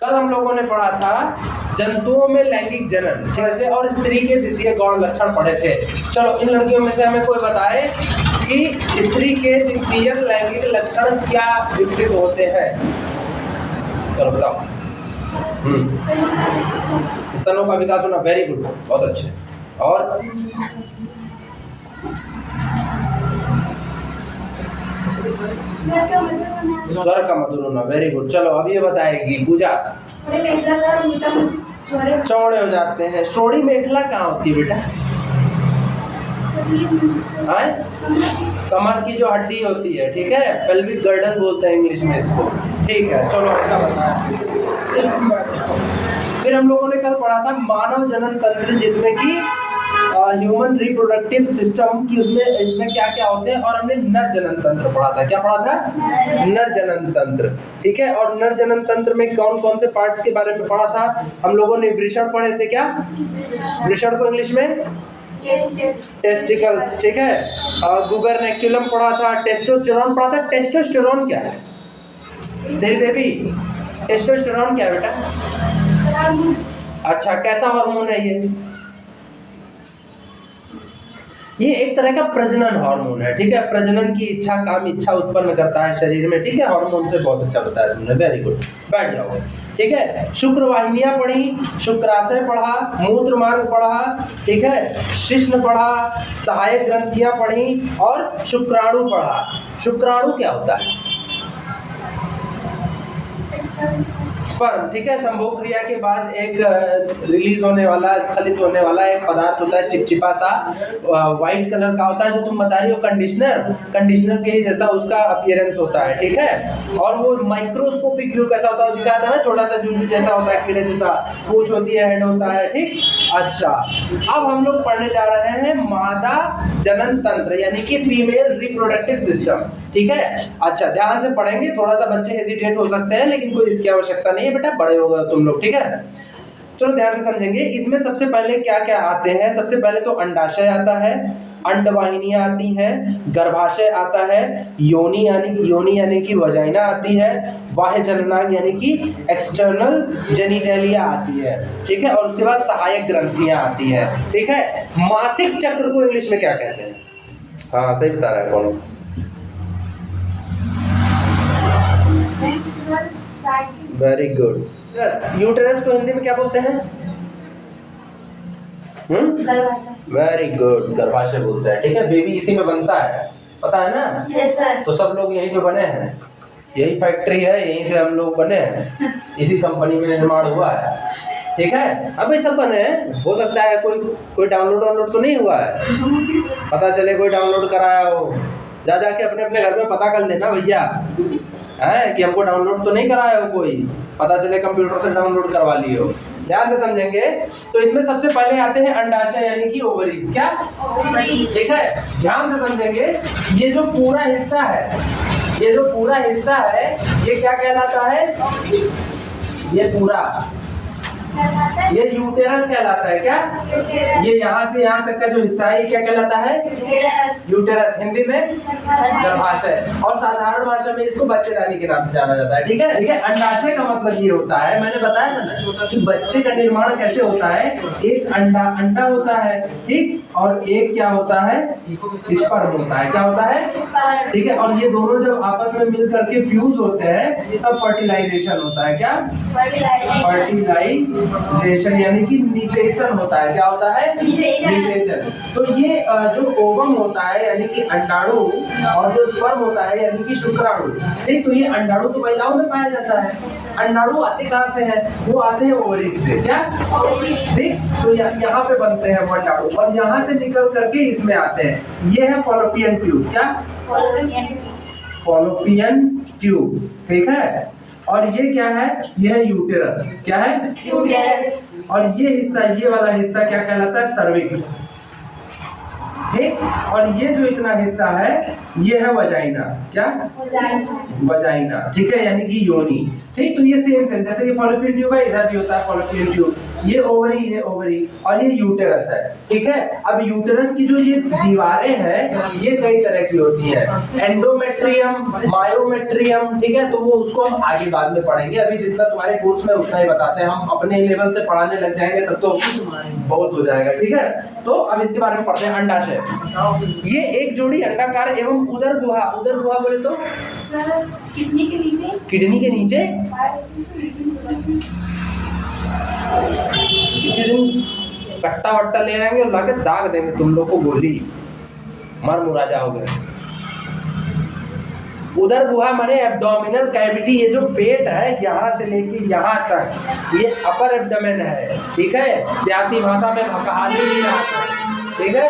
कल हम लोगों ने पढ़ा था जंतुओं में लैंगिक जनन, ठीक है, और स्त्री के द्वितीय गौण लक्षण पढ़े थे। चलो इन लड़कियों में से हमें कोई बताए कि स्त्री के द्वितीय लैंगिक लक्षण क्या विकसित होते हैं। चलो बताओ। स्तनों का विकास होना, वेरी गुड, बहुत अच्छे। और स्वर का मधुर होना, वेरी गुड। चलो अब ये बताएगी पूजा। चौड़े हो जाते हैं। श्रोणी मेखला कहाँ होती है बेटा? कमर की जो हड्डी होती है, ठीक है, पेल्विक गर्डन बोलते हैं इंग्लिश में इसको, ठीक है। चलो अच्छा बताया। फिर हम लोगों ने कल पढ़ा था मानव जनन तंत्र, जिसमें कि ह्यूमन रिप्रोडक्टिव सिस्टम की उसमें इसमें क्या क्या होते हैं, और हमने नर जनन तंत्र पढ़ा था। क्या पढ़ा था? नर जनन तंत्र, ठीक है। और नर जनन तंत्र में कौन कौन से पार्ट्स के बारे में पढ़ा था हम लोगों ने? वृषण पढ़े थे। क्या वृषण को इंग्लिश में? टेस्टिकल्स, ठीक है। गुबरनेक्युलम पढ़ा था। टेस्टोस्टेरोन पढ़ा था। टेस्टोस्टेरोन क्या है सही देवी? टेस्टोस्टेरोन क्या है बेटा? अच्छा, कैसा हार्मोन है ये एक तरह का प्रजनन हार्मोन है, ठीक है। प्रजनन की इच्छा, काम इच्छा उत्पन्न करता है शरीर में, ठीक है। हार्मोन से बहुत अच्छा बताया तुमने, वेरी गुड। बैठ जाओ, ठीक है। शुक्र वाहिनियां पढ़ी, शुक्राशय पढ़ा, मूत्र मार्ग पढ़ा, ठीक है, शिश्न पढ़ा, सहायक ग्रंथियां पढ़ी और शुक्राणु पढ़ा। शुक्राणु क्या होता है? स्पर्म, ठीक है। संभोग क्रिया के बाद एक रिलीज होने वाला, स्खलित होने वाला एक पदार्थ होता है, चिपचिपा सा व्हाइट कलर का होता है, जो तुम बता रही हो कंडीशनर के जैसा उसका अपीयरेंस होता है, ठीक है। और वो माइक्रोस्कोपिक व्यू कैसा होता है दिखाया था ना, छोटा सा जूजू जैसा होता है, कीड़े जैसा, पूंछ होती है, हेड होता है, ठीक। अच्छा, अब हम लोग पढ़ने जा रहे हैं मादा जनन तंत्र, यानी कि फीमेल रिप्रोडक्टिव सिस्टम, ठीक है। अच्छा, ध्यान से पढ़ेंगे, थोड़ा सा बच्चे हेजिटेट हो सकते हैं, लेकिन कोई इसकी आवश्यकता नहीं है बेटा, बड़े हो गए तुम लोग, ठीक है। चलो ध्यान से समझेंगे। इसमें सबसे पहले क्या क्या आते हैं? सबसे पहले तो अंडाशय आता है, अंडवाहिनियां आती हैं, गर्भाशय आता है, योनि यानी कि वजाइना आती है, बाह्य जननांग यानी कि एक्सटर्नल जेनिटेलिया आती है, ठीक है। और उसके बाद सहायक ग्रंथियां आती है, ठीक है। मासिक चक्र को इंग्लिश में क्या कहते हैं? हाँ सही बता रहा है कौन? Very good, yes. यूटेरस को हिंदी में क्या बोलते हैं? वेरी गुड, गर्भाशय बोलते हैं, ठीक है। बेबी इसी में बनता है, पता है ना? yes, sir. तो सब लोग यहीं पे बने हैं, यही फैक्ट्री है, यहीं से हम लोग बने हैं, इसी कंपनी में निर्माण हुआ है, ठीक है। अभी सब बने हैं, हो सकता है कोई डाउनलोड तो नहीं हुआ है, पता चले कोई डाउनलोड कराया हो, जाके अपने अपने घर में पता कर लेना भैया, है कि हमको डाउनलोड तो नहीं कराया हो, कोई पता चले कंप्यूटर से डाउनलोड करवा लिए हो। ध्यान से समझेंगे। तो इसमें सबसे पहले आते हैं अंडाशय यानी कि ओवरीज, क्या? ठीक है, ध्यान से समझेंगे। ये जो पूरा हिस्सा है, ये क्या कहलाता है? ये पूरा, ये यूटेरस कहलाता है, क्या? ये यहाँ से यहाँ तक का जो हिस्सा है, ये क्या कहलाता है? यूटेरस, हिंदी में गर्भाशय, और साधारण भाषा में इसको बच्चेदानी के नाम से जाना जाता है, ठीक है, ठीक है। अंडाशय का मतलब ये होता है, मैंने बताया था ना कि बच्चे का निर्माण कैसे होता है। एक अंडा होता है, ठीक, और एक क्या होता है? स्पर्म होता है, क्या होता है? ठीक है। और ये दोनों जब आपस में मिल करके फ्यूज होते हैं तब फर्टिलाइजेशन होता है, क्या? फर्टिलाइजेशन यानी कि निषेचन होता है, क्या होता है? निषेचन। तो ये जो ओवम होता है यानी कि अंडाणु, और जो स्पर्म होता है यानी कि शुक्राणु, ठीक। तो ये अंडाणु तो महिलाओं में पाया जाता है। अंडाणु आते कहाँ से हैं? वो आते हैं ओवरीज से, क्या? ठीक। तो यहाँ पे बनते हैं वो अंडाणु, और यहाँ से निकल करके इसमें आते हैं। ये है फॉलोपियन ट्यूब, क्या? फॉलोपियन ट्यूब, ठीक है। और ये क्या है? ये है यूटेरस, क्या है? यूटेरस। और ये हिस्सा, ये वाला हिस्सा क्या कहलाता है? सर्विक्स, ठीक। और ये जो इतना हिस्सा है ये है वजाइना, क्या वजाइना, ठीक है, यानी कि योनि। ठीक, तो ये सेम सेम जैसे ये फॉलोपियन ट्यूब है, इधर भी होता है फॉलोपियन ट्यूब, ये ओवरी और ये यूटेरस है। ठीक है, अब यूटेरस की जो ये दीवारें हैं ये कई तरह की होती हैं, एंडोमेट्रियम, मायोमेट्रियम, ठीक है, तो वो उसको हम आगे बाद में पढ़ेंगे, अभी जितना तुम्हारे कोर्स में उतना ही बताते हैं, हम अपने लेवल से पढ़ाने लग जाएंगे तब तो बहुत हो जाएगा। ठीक है, तो अब इसके बारे में पढ़ते हैं। अंडाशय, ये एक जोड़ी अंडाकार एवं उदर गुहा बोले तो किडनी के नीचे किसी दिन कट्टा वट्टा ले आएंगे और लाके दाग देंगे तुम लोग को, गोली मर मुरा जाओगे। उदर गुहा माने एब्डोमिनल कैविटी, ये जो पेट है यहाँ से लेके यहाँ तक ये अपर एब्डोमेन है। ठीक है, देहाती भाषा में भकाली भी आता है। ठीक है,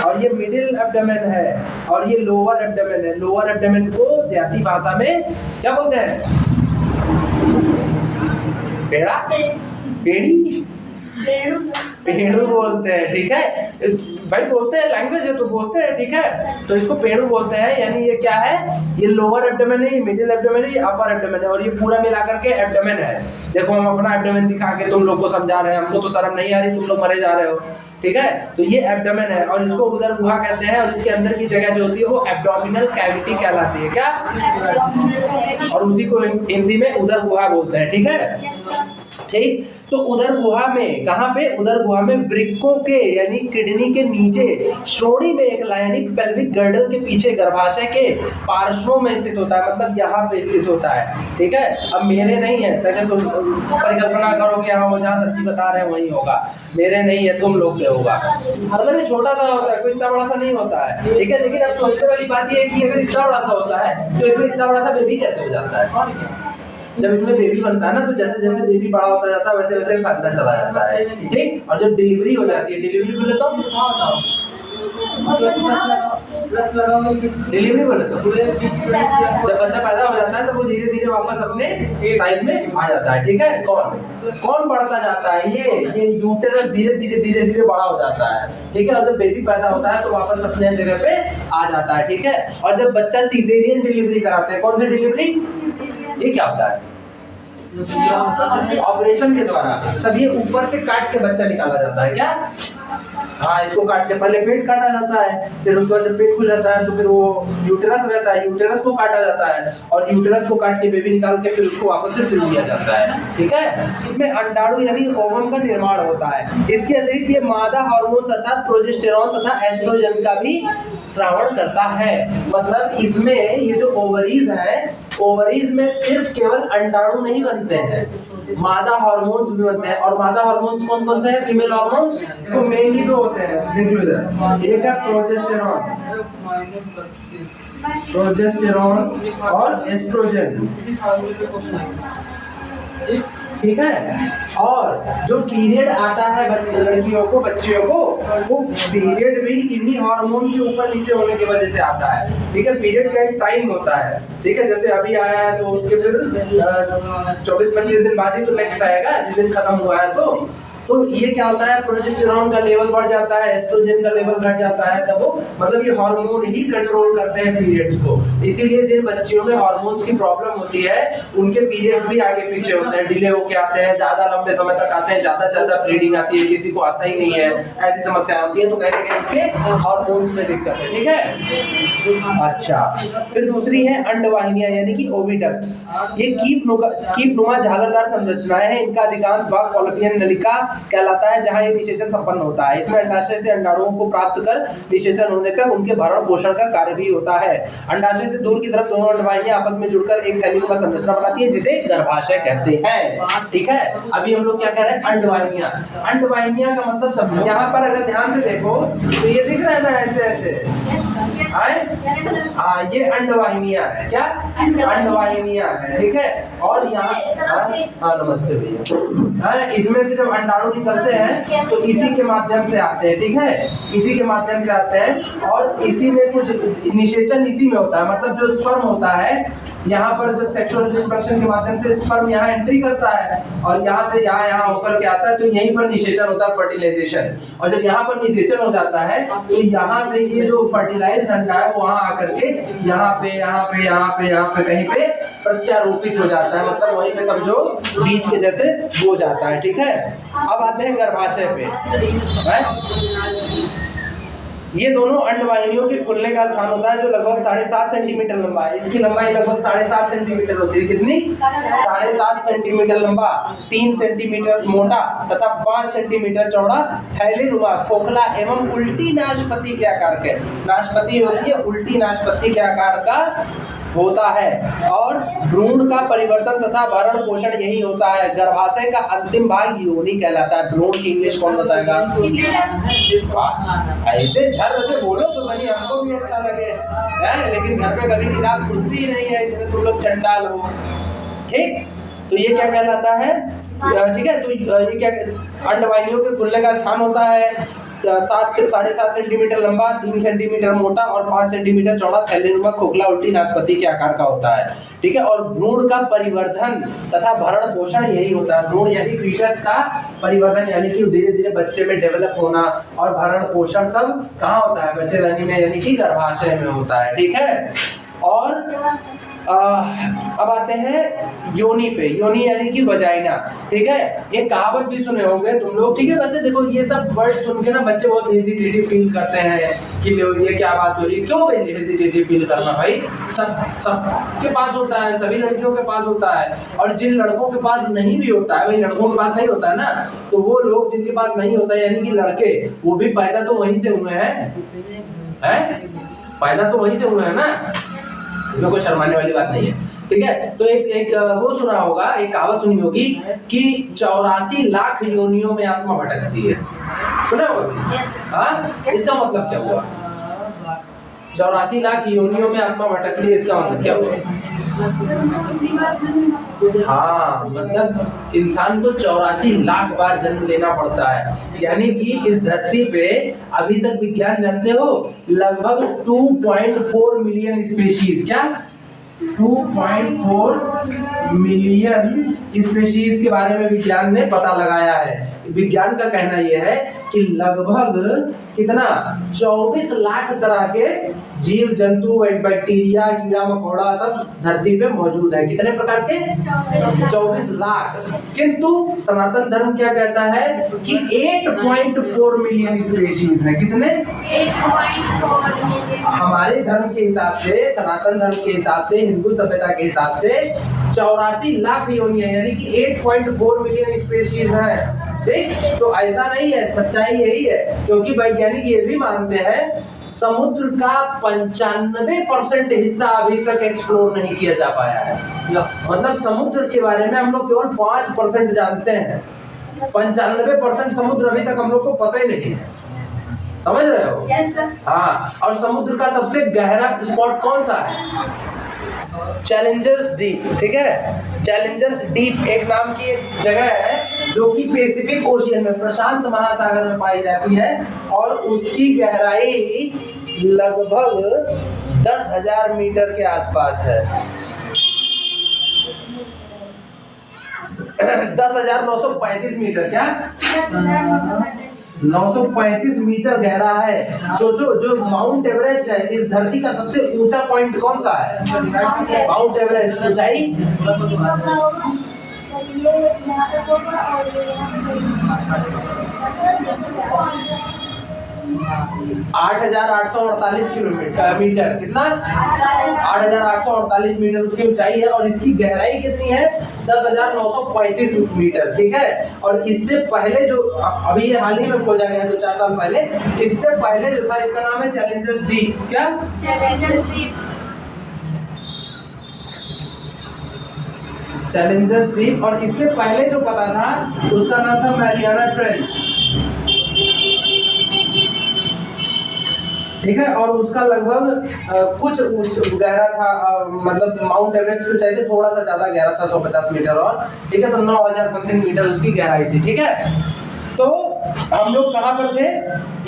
और ये मिडिल एब्डोमेन है और ये लोअर एब्डोमेन है। लोअर एब्डोमेन को देहाती भाषा में क्या बोलते हैं? पेड़ा, पेड़ी, पेड़ू बोलते हैं। ठीक है भाई, बोलते हैं, लैंग्वेज है तो बोलते हैं। ठीक है, तो इसको पेड़ू बोलते हैं, यानी ये क्या है? ये लोअर एब्डोमेन है, ये मिडिल एब्डोमेन है, ये अपर एब्डोमेन है और ये पूरा मिलाकर के एब्डोमेन है। देखो हम अपना एब्डोमेन दिखा के तुम लोग को समझा रहे हैं, हमको तो शर्म नहीं आ रही, तुम लोग मरे जा रहे हो। ठीक है, तो ये एब्डोमेन है और इसको उदर गुहा कहते हैं और इसके अंदर की जगह जो होती है वो एब्डोमिनल कैविटी कहलाती है। क्या? और उसी को हिंदी में उदर गुहा बोलते हैं। ठीक है, ठीक, तो उदर गुहा में कहाँ पे? उदर गुहा में वृक्कों के यानी किडनी के नीचे श्रोणि में एक यानी पेल्विक गर्डल के पीछे गर्भाशय के पार्श्वों में स्थित होता है, मतलब यहाँ पे स्थित होता है। ठीक है, अब मेरे नहीं है, तो परिकल्पना करो कि हाँ वो जहाँ सच्ची बता रहे हैं वही होगा, मेरे नहीं है, तुम लोग के होगा। मतलब ये छोटा सा होता है, कोई इतना बड़ा सा नहीं होता है। ठीक है, लेकिन अब सोचने वाली बात ये है कि अगर इतना बड़ा सा होता है तो इसमें इतना बड़ा सा बेबी कैसे हो जाता है? जब इसमें बेबी बनता है ना, तो जैसे जैसे बेबी बड़ा होता जाता है वैसे वैसे फैलता चला जाता है। ठीक, और जब डिलीवरी हो जाती है, डिलीवरी बोले तो डिलीवरी बोले तो जब बच्चा पैदा हो जाता है तो वो धीरे धीरे वापस अपने साइज में आ जाता है। ठीक है, कौन बढ़ता जाता है? ये यूटेरस धीरे धीरे बड़ा हो जाता है। ठीक है, और जब बेबी पैदा होता है तो वापस अपने जगह पे आ जाता है। ठीक है, और जब बच्चा सीजेरियन डिलीवरी कराते हैं, कौन सी डिलीवरी? ये क्या होता है? ऑपरेशन के द्वारा, तब ये ऊपर से काट के बच्चा निकाला जाता है। क्या? हाँ, इसको काट के पहले पेट काटा जाता है, फिर उसके बाद जब पेट खुल जाता है तो फिर वो यूटेरस रहता है, यूटेरस को काटा जाता है और यूटेरस को काट के बेबी निकाल के फिर उसको वापस से सिल दिया जाता है। ठीक है, इसमें अंडाणु यानी ओवम का निर्माण होता है। इसके अतिरिक्त ये मादा हार्मोन अर्थात प्रोजेस्टेरॉन तथा एस्ट्रोजन का भी श्रावण करता है। मतलब इसमें ये जो ओवरीज है, ओवरीज में सिर्फ केवल अंडाणु नहीं बनते हैं, मादा हार्मोन्स भी बनते हैं। और मादा हार्मोन्स कौन कौन से हैं? फीमेल हार्मोन्स तो मेनली दो होते हैं, देख लो इधर, एक है प्रोजेस्टेरॉन और एस्ट्रोजन। ठीक है, और जो पीरियड आता है लड़कियों को, बच्चियों को, वो पीरियड भी इन्हीं हार्मोन के ऊपर नीचे होने की वजह से आता है। ठीक है, पीरियड का एक टाइम होता है। ठीक है, जैसे अभी आया है तो उसके फिर 24-25 दिन बाद ही तो नेक्स्ट आएगा, जिस दिन खत्म हुआ है तो ये क्या होता है? प्रोजेस्टेरॉन का लेवल बढ़ जाता है, एस्ट्रोजन का लेवल घट जाता है, तब वो मतलब ये हार्मोन ही कंट्रोल करते हैं पीरियड्स को। इसीलिए जिन बच्चियों में हार्मोन्स की प्रॉब्लम होती है उनके पीरियड्स भी आगे पीछे होते हैं, डिले होके आते हैं, ज्यादा लंबे समय तक आते हैं, ज्यादा ब्लीडिंग आती है, किसी को आता ही नहीं है, ऐसी समस्या होती है। तो कहीं ना कहीं उनके हार्मोन्स में दिक्कत है। ठीक है, अच्छा, फिर दूसरी है अंडवाहिनियां यानी कि ओविडक्ट्स। ये कीप नुमा झालरदार संरचनाएं हैं, इनका अधिकांश भाग फॉलोपियन नलिका कहलाता है, जहां ये निषेचन संपन्न होता है। इसमें अंडाशय से अंडाणुओं को प्राप्त कर निषेचन होने तक उनके भरण पोषण का कार्य भी होता है। अंडाशय से दूर की तरफ दोनों अंडवाहिनियां आपस में जुड़कर एक थैलीनुमा संरचना बनाती है, जिसे गर्भाशय कहते हैं। ठीक है, अभी हम लोग क्या कह रहे हैं? अंडवाहिनियां। अंडवाहिनियां का मतलब समझो। यहाँ पर अगर ध्यान से देखो तो ये दिख रहा है ना, ऐसे ऐसे हाँ, ये अंडवाहिनियां है। क्या? अंडवाहिनियां है। ठीक है, और यहाँ हाँ नमस्ते भैया, इसमें से जब अंडाणु निकलते हैं तो इसी के माध्यम से आते हैं। ठीक है, इसी के माध्यम से आते हैं और इसी में कुछ निषेचन इसी में होता है। मतलब जो स्पर्म होता है यहाँ पर जब सेक्सुअल रिप्रोडक्शन के माध्यम से स्पर्म यहाँ एंट्री करता है और यहाँ से यहाँ होकर के आता है, तो यहीं पर निषेचन होता है, फर्टिलाइजेशन। और जब यहाँ पर निषेचन हो जाता है तो यहाँ से ये जो फर्टिलाइज्ड डंडा है वो वहां आकर के यहाँ पे यहाँ पे यहाँ पे यहाँ पे कहीं पे प्रत्यारोपित हो जाता है, मतलब वहीं पे समझो बीज के जैसे हो जाता है। ठीक है, अब आते हैं गर्भाशय पे। ये दोनों अंडवाहिनियों के खुलने का स्थान होता है जो लगभग 7.5 सेंटीमीटर लंबा है। इसकी लंबाई लगभग 7.5 सेंटीमीटर होती है। कितनी? 7.5 सेंटीमीटर लंबा, 3 सेंटीमीटर मोटा तथा 5 सेंटीमीटर चौड़ा, थैलीनुमा, खोखला एवं उल्टी नाशपति के आकार के, नाशपति होती है उल्टी नाशपति के आकार का होता है। और भ्रूण का परिवर्तन तथा भरण पोषण यही होता है। गर्भाशय का अंतिम भाग योनि कहलाता है। भ्रूण की इंग्लिश कौन बताएगा? ऐसे झर से बोलो तो कहीं हमको भी अच्छा लगे है, लेकिन घर पे कभी किताब खुलती ही नहीं है, इतने तुम लोग चंडाल हो। ठीक, तो ये क्या कहलाता है? ठीक है, तो ये क्या अंडवाहिनियों के खुलने का स्थान होता है। 7 से 7.5 सेंटीमीटर लंबा, 3 सेंटीमीटर मोटा और 5 सेंटीमीटर चौड़ा, थैलीनुमा, खोखला, उल्टी नाशपति के आकार का होता है। ठीक है, और भ्रूण का परिवर्धन तथा भरण पोषण यही होता है। भ्रूण यानी फीटस का परिवर्धन यानी कि धीरे धीरे बच्चे में डेवलप होना, और भरण पोषण सब कहाँ होता है? बच्चेदानी में यानी कि गर्भाशय में होता है। ठीक है, और अब आते हैं योनि पे। योनि यानी कि वजाइना। ठीक है, एक कहावत भी सुने होंगे तुम लोग। ठीक है, वैसे देखो ये सब वर्ड सुन के ना बच्चे बहुत हेजिटेटिव फील करते हैं कि ये क्या बात हो रही है। क्यों भाई हेजिटेटिव फील करना? भाई सब के पास होता है, सभी लड़कियों के पास होता है, और जिन लड़कों के पास नहीं भी होता है, भाई लड़कों के पास नहीं होता है ना, तो वो लोग जिनके पास नहीं होता है यानी कि लड़के, वो भी पैदा तो वहीं से हुए हैं, पैदा तो वहीं से हुए हैं ना, इसमें कोई शर्माने वाली बात नहीं है। ठीक है, तो एक वो सुना होगा, एक कहावत सुनी होगी कि 84 लाख योनियों में आत्मा भटकती है। सुना होगा? हाँ, इसका मतलब क्या हुआ? 84 लाख योनियों में आत्मा भटकती है, इसका मतलब क्या हुआ? हाँ, मतलब इंसान को 84 लाख बार जन्म लेना पड़ता है। यानी कि इस धरती पे अभी तक विज्ञान जानते हो लगभग 2.4 मिलियन स्पीशीज, क्या 2.4 मिलियन स्पीशीज के बारे में विज्ञान ने पता लगाया है। विज्ञान का कहना यह है कि लगभग कितना 24 लाख तरह के जीव जंतु, बैक्टीरिया, कीड़ा मकोड़ा सब धरती पे मौजूद है। कितने प्रकार के? 24 लाख। किंतु सनातन धर्म क्या कहता है कि 8.4 मिलियन स्पीशीज है। कितने? 8.4 मिलियन। हमारे धर्म के हिसाब से, सनातन धर्म के हिसाब से, हिंदू सभ्यता के हिसाब से 84 लाख योनियां यानी कि 8.4 मिलियन स्पीशीज है। ठीक, तो ऐसा नहीं है, सच्चाई यही है, क्योंकि वैज्ञानिक ये भी मानते हैं समुद्र का 95% हिस्सा अभी तक एक्सप्लोर नहीं किया जा पाया है। मतलब समुद्र के बारे में हम लोग केवल 5% जानते हैं, 95% समुद्र अभी तक हम लोग को पता ही नहीं है। समझ रहे हो? yes, sir. हाँ, और समुद्र का सबसे गहरा स्पॉट कौन सा है? Challengers deep. ठीक है, चैलेंजर्स डीप एक नाम की एक जगह है जो कि पैसिफिक ओशियन में, प्रशांत महासागर में पाई जाती है, और उसकी गहराई लगभग 10,000 मीटर के आसपास है। 10,935 मीटर, क्या 935 मीटर गहरा है। सोचो, जो माउंट एवरेस्ट है, इस धरती का सबसे ऊंचा पॉइंट कौन सा है? माउंट एवरेस्ट ऊंचाई 8,848 मीटर। कितना? 8,848 मीटर उसकी ऊंचाई है, और इसकी गहराई कितनी है? 10,935 मीटर। ठीक है, और इससे पहले जो अभी ये हाल ही में खोजा गया 2-4 साल पहले, इससे पहले जो था इसका नाम है चैलेंजर्स डीप। क्या? Challengers deep. चैलेंजर्स डीप, और इससे पहले जो पता था उसका नाम था मैरियाना ट्रेंच। ठीक है, और उसका लगभग कुछ गहरा था, मतलब माउंट एवरेस्ट की ऊंचाई से थोड़ा सा ज्यादा गहरा था, 150 मीटर और। ठीक है, तो 9,000 समथिंग मीटर उसकी गहराई थी। ठीक है, तो हम लोग कहाँ पर थे?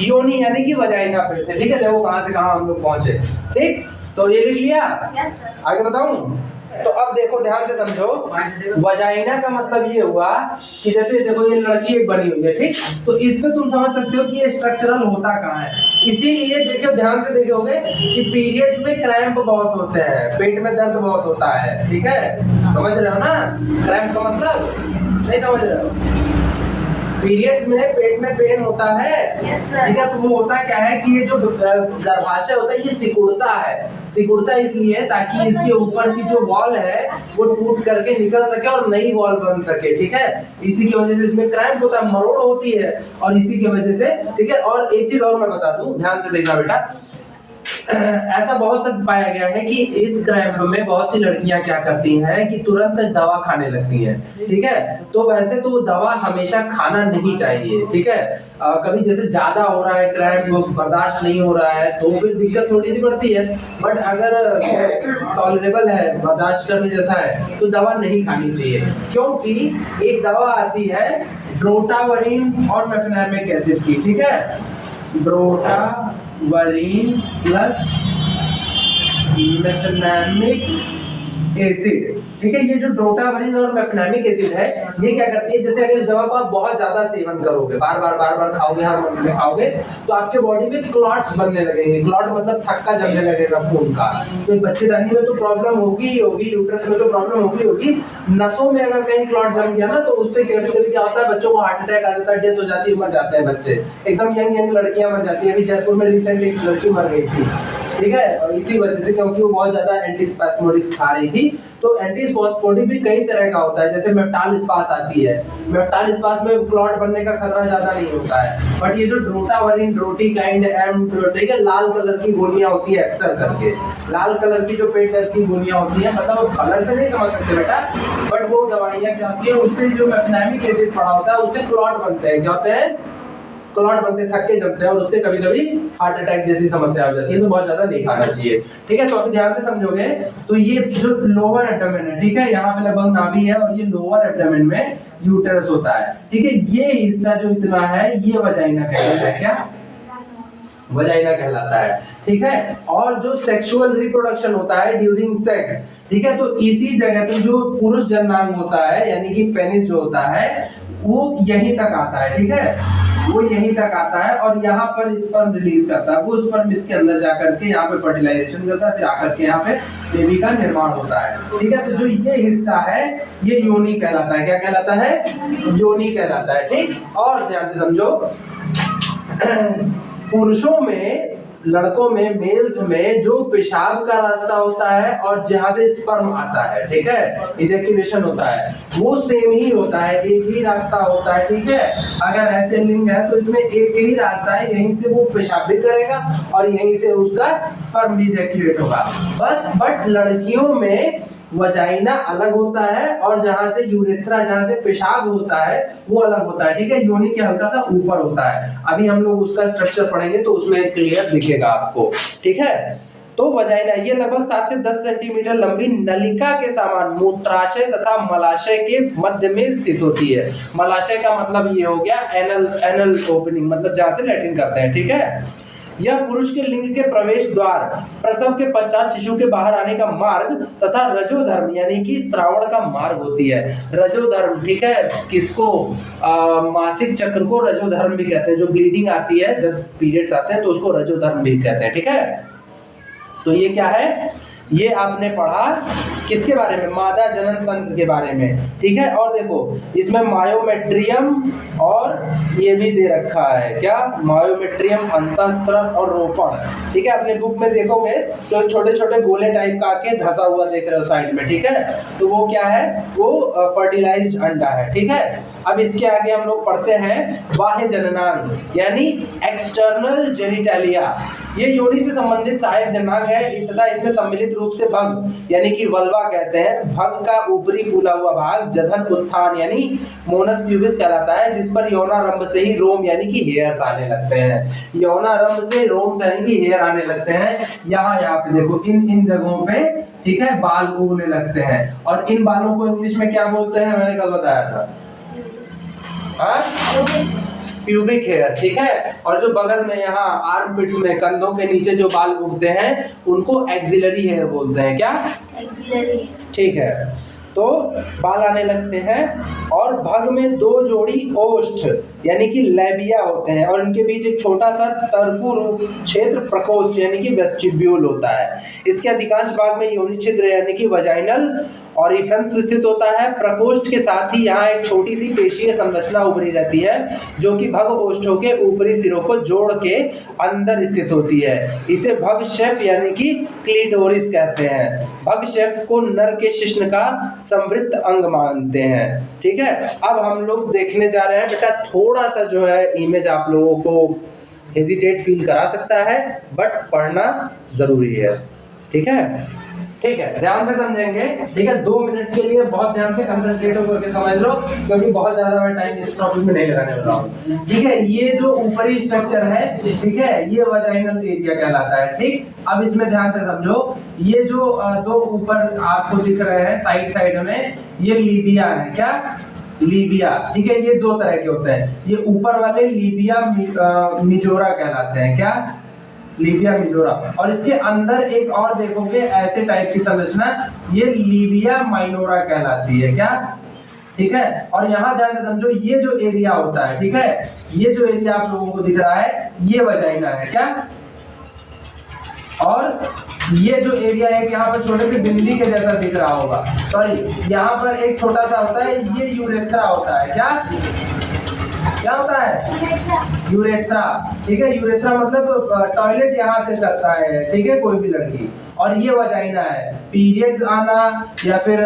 योनि यानी कि वजाइना पे थे। ठीक है, देखो कहाँ से कहाँ हम लोग पहुंचे। ठीक, तो ये लिख लिया? yes, आगे बताऊं? तो अब देखो ध्यान से समझो, वजाइना का मतलब ये हुआ कि जैसे देखो ये लड़की एक बनी हुई है, ठीक, तो इस पे तुम समझ सकते हो कि ये स्ट्रक्चरल होता कहाँ है। इसीलिए देखो ध्यान से देखोगे कि पीरियड्स में क्रैम्प बहुत होते हैं, पेट में दर्द बहुत होता है, ठीक है, समझ रहे हो ना क्रैम्प का मतलब, नहीं समझ रहे हो? पीरियड्स में पेट में पेन होता है, ठीक है, तो वो होता क्या है कि ये जो गर्भाशय होता है ये सिकुड़ता है, सिकुड़ता इसलिए ताकि इसके ऊपर की जो वॉल है वो टूट करके निकल सके और नई वॉल बन सके, ठीक है, इसी की वजह से इसमें क्रैम्प होता है, मरोड़ होती है, और इसी की वजह से, ठीक है। और एक चीज और मैं बता दूं, ध्यान से देखना बेटा, ऐसा बहुत सा पाया गया है कि इस क्रैम्प में बहुत सी लड़कियां क्या करती हैं कि तुरंत दवा खाने लगती हैं, ठीक है, तो वैसे तो दवा हमेशा खाना नहीं चाहिए, ठीक है, कभी जैसे ज्यादा हो रहा है क्रैम्प, बर्दाश्त नहीं हो रहा है तो फिर दिक्कत थोड़ी सी बढ़ती है, बट अगर टॉलरेबल है, बर्दाश्त करने जैसा है, तो दवा नहीं खानी चाहिए, क्योंकि एक दवा आती है ड्रोटावरिन और मेफेनामिक एसिड की, ठीक है, ड्रोटावरिन प्लस मेफेनामिक एसिड, ठीक है, ये जो ड्रोटावरिन और मेफेनामिक एसिड है ये क्या करती है, जैसे अगर इस दवा को आप बहुत ज्यादा सेवन करोगे, बार बार खाओगे, हर महीने में खाओगे, तो आपके बॉडी में क्लॉट्स बनने लगेंगे, क्लॉट मतलब थक्का जमने लगेगा खून का, तो बच्चेदानी में तो प्रॉब्लम होगी ही होगी, यूट्रस में तो प्रॉब्लम होगी, नसों में अगर कहीं क्लॉट जम गया ना तो उससे कभी कभी क्या होता है, बच्चों को हार्ट अटैक आ जाता है, डेथ हो जाती है, मर जाते हैं बच्चे, एकदम यंग लड़कियां मर जाती है। अभी जयपुर में रिसेंटली एक लड़की मर गई थी, ठीक है, और इसी वजह से क्योंकि वो बहुत ज्यादा एंटीस्पैस्मोडिक्स खा रही थी। तो एंटीस्पैस्मोडिक भी कई तरह का होता है, जैसे मेफ्टाल स्पास आती है, मेफ्टाल स्पास में क्लॉट बनने का खतरा ज्यादा नहीं होता है, बट ये जो ड्रोटावरिन, ड्रोटिकाइंड एम, ठीक है, लाल कलर की गोलियां होती है अक्सर करके, लाल कलर की जो पेट दर्द की गोलियां होती है, मतलब कलर से नहीं समझ सकते बेटा, बट वो दवाइयां क्या होती है, उससे जो मेफेनामिक एसिड पड़ा होता है उससे क्लॉट बनते हैं, क्या होते हैं, क्लॉट बनते, थक्के जमते हैं, और उससे कभी कभी हार्ट अटैक जैसी समस्या हो जाती है, तो बहुत ज्यादा नहीं खाना चाहिए, ठीक है। तो अभी ध्यान से समझोगे, तो ये जो लोअर एब्डोमेन है, ठीक है, यहाँ पे लगभग नाभि है और ये लोअर एब्डोमेन में यूटेरस होता है, ठीक है, ये हिस्सा जो इतना है ये वजाइना कहलाता है, क्या वजाइना कहलाता है, ठीक है। और जो सेक्सुअल रिप्रोडक्शन होता है ड्यूरिंग सेक्स, ठीक है, तो इसी जगह पे जो पुरुष जननांग होता है यानी कि पेनिस जो होता है वो यहीं तक आता है, ठीक है, वो यहीं तक आता है और यहाँ पर स्पर्म रिलीज करता है, वो स्पर्म इसके अंदर जाकर के यहाँ पे फर्टिलाइजेशन करता है, फिर आकर के यहाँ पे बेबी का निर्माण होता है, ठीक है। तो जो ये हिस्सा है ये योनि कहलाता है, क्या कहलाता है, योनि कहलाता है, ठीक। और ध्यान से समझो, पुरुषों में, लड़कों में, मेल्स में जो पेशाब का रास्ता होता है और जहां से स्पर्म आता है, ठीक है, इजैक्यूलेशन होता है, वो सेम ही होता है, एक ही रास्ता होता है, ठीक है। अगर ऐसे लिंग है तो इसमें एक ही रास्ता है, यहीं से वो पेशाब भी करेगा और यहीं से उसका स्पर्म भी इजैक्यूलेट होगा, बस। बट लड़कियों में वजाइना अलग होता है और जहां से यूरेथ्रा, जहां से पेशाब होता है वो अलग होता है, ठीक है, योनि के हल्का सा ऊपर होता है, अभी हम लोग उसका स्ट्रक्चर पढ़ेंगे तो उसमें क्लियर दिखेगा आपको, ठीक है। तो वजाइना ये लगभग 7 से 10 सेंटीमीटर लंबी नलिका के समान मूत्राशय तथा मलाशय के मध्य में स्थित होती है। मलाशय का मतलब ये हो गया एनल ओपनिंग, मतलब जहां से लैट्रिन करते हैं, ठीक है। यह पुरुष के लिंग के प्रवेश द्वार, प्रसव के पश्चात शिशु के बाहर आने का मार्ग तथा रजोधर्म यानी कि श्रावण का मार्ग होती है। रजोधर्म, ठीक है, किसको, मासिक चक्र को रजोधर्म भी कहते हैं, जो ब्लीडिंग आती है जब पीरियड्स आते हैं तो उसको रजोधर्म भी कहते हैं, ठीक है। तो ये क्या है, ये आपने पढ़ा किसके बारे में, मादा जनन तंत्र के बारे में, ठीक है। और देखो इसमें मायोमेट्रियम और ये भी दे रखा है, क्या, मायोमेट्रियम, अंतःस्त्र और रोपण, ठीक है। अपने बुक में देखोगे तो छोटे छोटे गोले टाइप का आके धंसा हुआ देख रहे हो साइड में, ठीक है, तो वो क्या है, वो फर्टिलाइज्ड अंडा है, ठीक है। अब इसके आगे हम लोग पढ़ते हैं बाह्य जननांग यानी एक्सटर्नल जेनिटालिया। ये योनि से संबंधित सहायक जननांग है तथा इसमें सम्मिलित रूप से भग यानी कि वल्वा कहते हैं, भग का ऊपरी फूला हुआ भाग जधन उत्थान यानी मोनस प्यूबिस कहलाता है, जिस पर यौनारंभ से ही रोम यानी कि हेयर्स आने लगते हैं, यौनारंभ से रोम यानी कि हेयर आने लगते हैं। यहाँ पे देखो इन जगहों पे, ठीक है, बाल उगने लगते हैं और इन बालों को इंग्लिश में क्या बोलते हैं, मैंने कल बताया था, प्यूबिक हेयर, ठीक है। और जो बगल में यहाँ आर्मपिट्स में, कंधों के नीचे जो बाल उगते हैं उनको एक्सिलरी हेयर बोलते हैं, क्या, एक्सिलरी, ठीक है, तो बाल आने लगते हैं और भग में 2 जोड़ी ओष्ठ यानी कि लैबिया होते हैं और इनके बीच एक छोटा सा तर्कु रूप क्षेत्र प्रकोष्ठ यानी कि वेस्टिब्यूल होता है। इसके अधिकांश भाग में योनि छिद्र यानी कि वजाइनल ऑरिफिस स्थित होता है। प्रकोष्ठ के साथ ही यहाँ एक छोटी सी पेशीय संरचना उभरी रहती है जो कि भग ओष्ठों के ऊपरी सिरों को जोड़ के अंदर स्थित होती है। इसे भग शेफ यानी कि क्लिटोरिस कहते हैं। भग शेफ को नर के शिश्न का समृद्ध अंग मानते हैं। ठीक है, अब हम लोग देखने जा रहे हैं बेटा, थोड़ा सा जो है इमेज आप लोगों को हेजिटेट फील करा सकता है बट पढ़ना जरूरी है। ठीक है, ठीक है, ध्यान से समझेंगे। ठीक है, 2 मिनट के लिए बहुत ध्यान से कंसंट्रेट करके समझ लो क्योंकि बहुत ज्यादा मैं टाइम इस टॉपिक में नहीं लगाने वाला हूँ। ठीक है, ये जो ऊपरी स्ट्रक्चर है, ठीक है, ये वजाइनल एरिया कहलाता है। ठीक, अब इसमें ध्यान से समझो, ये जो 2 ऊपर आपको दिख रहे हैं साइड में, ये लीबिया है। क्या? लीबिया। ठीक है, ये 2 तरह के होते हैं। ये ऊपर वाले लीबिया मिजोरा कहलाते हैं। क्या? लीबिया मिजोरा। और इसके अंदर एक और देखोगे ऐसे टाइप की संरचना, ये लीबिया माइनोरा कहलाती है। क्या? ठीक है, और यहाँ ध्यान से समझो, ये जो एरिया होता है, ठीक है, ये जो एरिया आप लोगों को दिख रहा है, ये वजाइना है। क्या? और ये जो एरिया है यहाँ पर छोटे से बिंदी के जैसा दिख रहा होगा, सॉरी, यहाँ पर एक छोटा सा होता है, ये यूरेथ्रा होता है। क्या होता है? यूरेथ्रा। ठीक है, यूरेथ्रा मतलब टॉयलेट यहाँ से करता है। ठीक है, कोई भी लड़की। और ये वजाइना है। पीरियड्स आना या फिर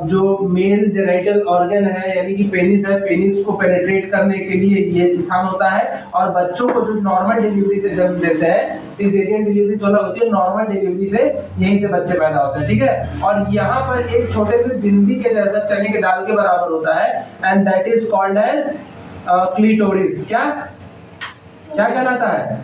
जो मेल जेनिटल ऑर्गन है यानी कि पेनिस है, पेनिस को पेनिट्रेट करने के लिए ये स्थान होता है। और बच्चों को जो नॉर्मल डिलीवरी से जन्म देते हैं, सिजेरियन डिलीवरी तो अलग होती है, नॉर्मल डिलीवरी से यहीं से बच्चे पैदा होते हैं। ठीक है, और यहाँ पर एक छोटे से बिंदी के जैसा चने के दाल के बराबर होता है and that is called as clitoris. क्या कहलाता है?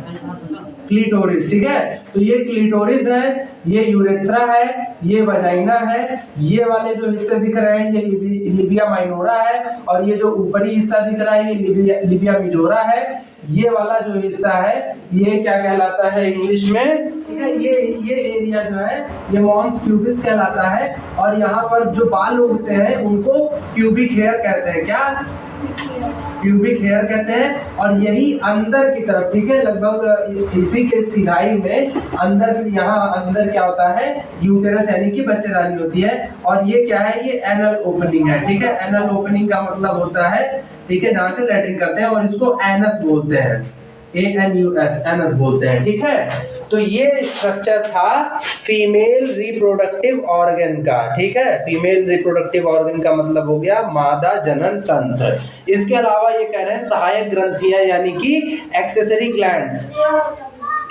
क्लिटोरिस। ठीक है, तो ये क्लिटोरिस है, ये यूरेथ्रा है, ये वजाइना है, ये वाले जो हिस्से दिख रहे हैं ये लिबिया माइनोरा है, और ये जो ऊपरी हिस्सा दिख रहा है ये लिबिया मिजोरा है। ये वाला जो हिस्सा है ये क्या कहलाता है इंग्लिश में? ठीक है, ये एरिया जो है ये मॉन्स प्यूबिस कहलाता है। और यहाँ पर जो बाल उगते हैं उनको प्यूबिक हेयर कहते हैं। क्या? प्यूबिक हेयर कहते हैं। और यही अंदर की तरफ, ठीक है, लगभग इसी के सिधाई में अंदर, फिर यहाँ अंदर क्या होता है? यूटेरस यानी कि बच्चेदानी होती है। और ये क्या है? ये एनल ओपनिंग है। ठीक है, एनल ओपनिंग का मतलब होता है, ठीक है, जहाँ से लैट्रिन करते हैं, और इसको एनस बोलते हैं। ANUS, एनस बोलते हैं। ठीक है, तो ये स्ट्रक्चर था फीमेल रिप्रोडक्टिव ऑर्गन का। ठीक है, फीमेल रिप्रोडक्टिव ऑर्गन का मतलब हो गया मादा जनन तंत्र। इसके अलावा ये कह रहे हैं सहायक ग्रंथियां यानी कि एक्सेसरी ग्लैंड्स,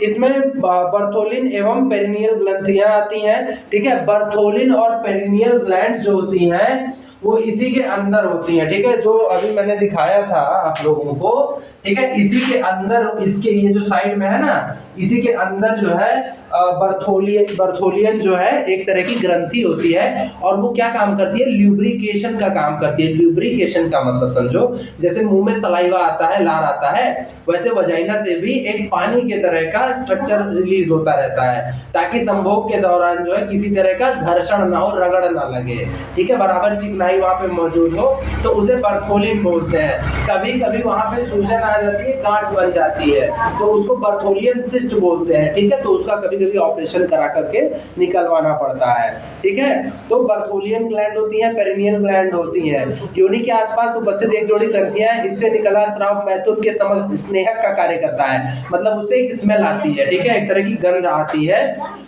इसमें बर्थोलिन एवं पेरिनियल ग्रंथियां आती हैं। ठीक है, बर्थोलिन और पेरिनियल ग्लैंड्स जो होती हैं वो इसी के अंदर होती हैं। ठीक है, जो अभी मैंने दिखाया था आप लोगों को, ठीक है, इसी के अंदर, इसके ये जो साइड में है ना, इसी के अंदर जो है बर्थोलियन जो है एक तरह की ग्रंथि होती है और वो क्या काम करती है? ल्यूब्रिकेशन का काम करती है। ल्यूब्रिकेशन का मतलब समझो, जैसे मुंह में सलाइवा आता है, लार आता है, वैसे वजाइना से भी एक पानी के तरह का स्ट्रक्चर रिलीज होता रहता है ताकि संभोग के दौरान जो है किसी तरह का घर्षण ना हो, रगड़ ना लगे। ठीक है, बराबर चिकनाई वहां पे मौजूद हो तो उसे बर्थोलिन बोलते हैं। कभी कभी वहां पे सूजन आ जाती है, गांठ बन जाती है, तो उसको बर्थोलियन सिस्ट बोलते हैं। ठीक है, तो उसका कभी कभी ऑपरेशन करा करके निकलवाना पड़ता है। ठीक है, तो बर्थोलियन ग्लैंड होती है, पेरिनियल ग्लैंड होती है। योनि के आसपास उपस्थित एक जोड़ी ग्रंथियां हैं, इससे निकला स्राव मैथुन के स्नेहक का कार्य करता है, मतलब उससे एक स्मेल आती है। ठीक है, एक तरह की गंध आती है।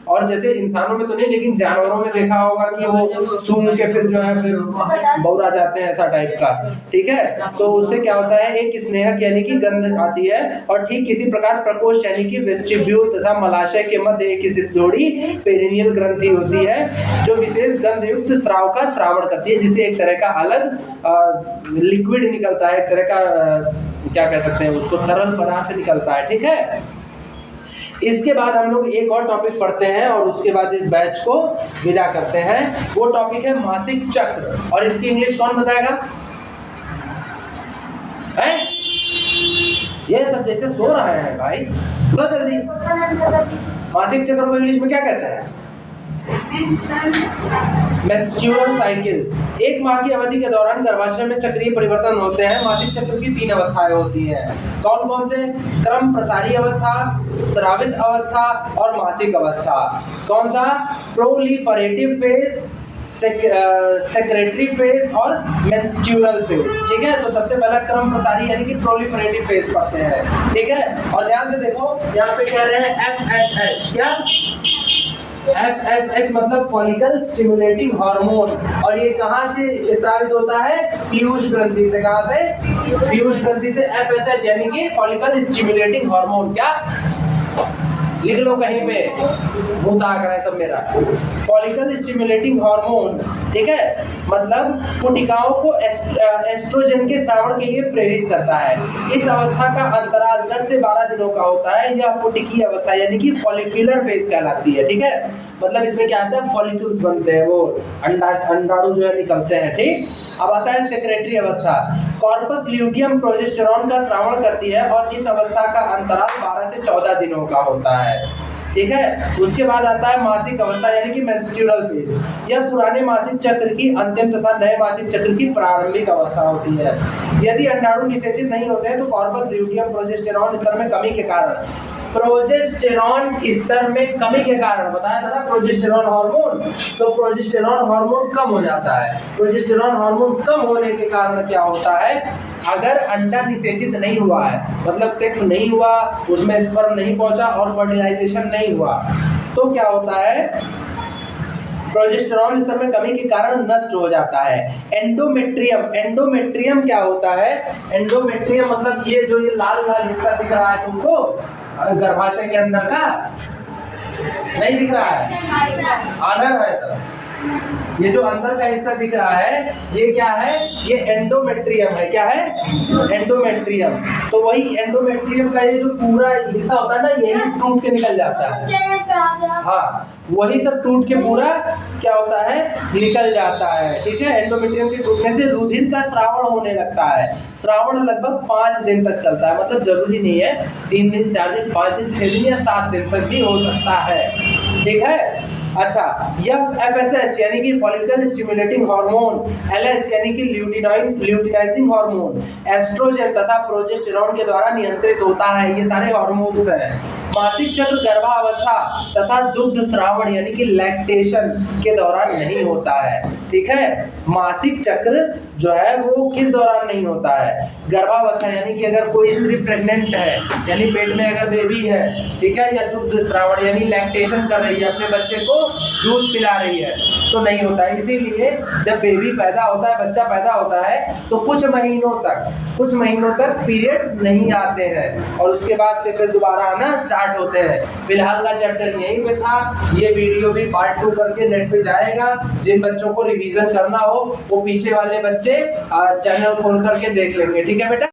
और जैसे इंसानों में तो नहीं, लेकिन जानवरों में देखा होगा कि वो सूंघ के फिर जो है फिर बौरा जाते हैं, ऐसा टाइप का। ठीक है, तो उससे क्या होता है? एक स्नेहक यानी कि गंध आती है। और ठीक इसी प्रकार प्रकोष्ठ यानी कि वेस्टिब्यूल तथा मलाशय के मध्य एक स्थित जोड़ी पेरिनियल ग्रंथि होती है जो विशेष गंध युक्त स्राव का श्रावण करती है, जिसे एक तरह का अलग लिक्विड निकलता है, एक तरह का क्या कह सकते हैं उसको, तरल पदार्थ निकलता है। ठीक है, इसके बाद हम लोग एक और टॉपिक पढ़ते हैं और उसके बाद इस बैच को विदा करते हैं। वो टॉपिक है मासिक चक्र, और इसकी इंग्लिश कौन बताएगा? है? ये सब जैसे सो रहे हैं भाई, तो जल्दी। मासिक चक्र को इंग्लिश में क्या कहते हैं? मेंस्ट्रुअल साइकिल, एक माह की अवधि के दौरान गर्भाशय में चक्रीय परिवर्तन होते हैं। मासिक चक्र की 3 अवस्थाएं होती हैं। कौन कौन से? क्रम प्रसारी अवस्था, स्रावित अवस्था और मासिक अवस्था। कौन सा? प्रोलिफरेटिव फेज, सेक्रेटरी फेज और मेंस्ट्रुअल फेज। ठीक है, तो सबसे पहला क्रम प्रसारी यानी कि प्रोलिफरेटिव फेज पढ़ते हैं। ठीक है, और ध्यान से देखो यहाँ पे कह रहे हैं FSH। क्या? FSH मतलब फॉलिकल स्टिमुलेटिंग हार्मोन, और ये कहाँ से स्रावित होता है? पीयूष ग्रंथि से। कहाँ से? पीयूष ग्रंथि से FSH यानी कि फॉलिकल स्टिमुलेटिंग हार्मोन। क्या? लिख लो कहीं पे, मुंह ताक रहा है सब मेरा। फॉलिकल स्टिमुलेटिंग हार्मोन, ठीक है, मतलब पुटिकाओं को एस्ट्रोजन के स्रावण के लिए प्रेरित करता है। इस अवस्था का अंतराल 10 से 12 दिनों का होता है। यह पुटिकी अवस्था यानी कि फॉलिकुलर फेज कहलाती है। ठीक है, मतलब इसमें क्या आता है? फॉलिक्यूल्स बनते हैं, वो अंडाणु जो है निकलते हैं। ठीक, अब आता है सेक्रेटरी अवस्था। कॉर्पस ल्यूटियम प्रोजेस्टेरॉन का स्रावण करती है और इस अवस्था का अंतराल 12 से 14 दिनों का होता है। ठीक है, उसके बाद आता है मासिक अवस्था यानी कि मेंस्ट्रुअल फेज। यह पुराने मासिक चक्र की अंतिम तथा नए मासिक चक्र की प्रारंभिक अवस्था होती है। यदि अंडाणु निषेचित नहीं होते हैं तो कॉर्पस ल्यूटियम प्रोजेस्टेरॉन स्तर में कमी के कारण, प्रोजेस्टेरॉन स्तर में कमी के कारण, बताया था ना प्रोजेस्टेरॉन हार्मोन, तो प्रोजेस्टेरॉन हार्मोन कम हो जाता है। प्रोजेस्टेरॉन हार्मोन कम होने के कारण क्या होता है? अगर अंडा निषेचित नहीं हुआ है, मतलब सेक्स नहीं हुआ, उसमें स्पर्म नहीं पहुंचा और फर्टिलाइजेशन नहीं हुआ, तो क्या होता है? प्रोजेस्टेरॉन स्तर में कमी के कारण नष्ट हो जाता है। एंडोमेट्रियम, एंडोमेट्रियम क्या होता है? एंडोमेट्रियम मतलब ये जो ये लाल लाल हिस्सा दिख रहा है तुमको गर्भाशय के अंदर का, नहीं दिख रहा है? आनर है सब। ये जो अंदर का हिस्सा दिख रहा है ये क्या है? ये एंडोमेट्रियम है। क्या है? एंडोमेट्रियम। तो वही एंडोमेट्रियम का ये जो पूरा हिस्सा होता है ना, यही टूट के निकल जाता है। हाँ, वही सब टूट के पूरा क्या होता है? निकल जाता है। ठीक है, एंडोमेट्रियम के टूटने से रुधिर का स्रावण होने लगता है। स्रावण लगभग 5 दिन तक चलता है, मतलब जरूरी नहीं है 3 दिन 4 दिन 5 दिन 6 दिन या 7 दिन तक भी हो सकता है। ठीक है, अच्छा, यह FSH यानी कि फॉलिकल स्टिमुलेटिंग हार्मोन, LH यानी कि ल्यूटिनाइजिंग हार्मोन, एस्ट्रोजन तथा प्रोजेस्टेरॉन के द्वारा नियंत्रित होता है। ये सारे हार्मोन्स हैं। मासिक चक्र गर्भावस्था तथा दुग्ध स्रावण यानी कि लैक्टेशन के दौरान नहीं होता है। ठीक है, मासिक चक्र जो है वो किस दौरान नहीं होता है? गर्भावस्था यानी कि अगर कोई स्त्री प्रेग्नेंट है, यानी पेट में अगर बेबी है, ठीक है, या दुग्ध स्रावण यानी लैक्टेशन कर रही है, अपने बच्चे को दूध पिला रही है, तो नहीं होता है। इसीलिए जब बेबी पैदा होता है, बच्चा पैदा होता है, तो कुछ महीनों तक पीरियड्स नहीं आते हैं और उसके बाद से फिर दोबारा आना स्टार्ट होते हैं। फिलहाल का चैप्टर यहीं पे था। ये वीडियो भी पार्ट 2 करके नेट पे जाएगा। जिन बच्चों को रिवीजन करना हो वो पीछे वाले बच्चे चैनल खोल करके देख लेंगे। ठीक है बेटा।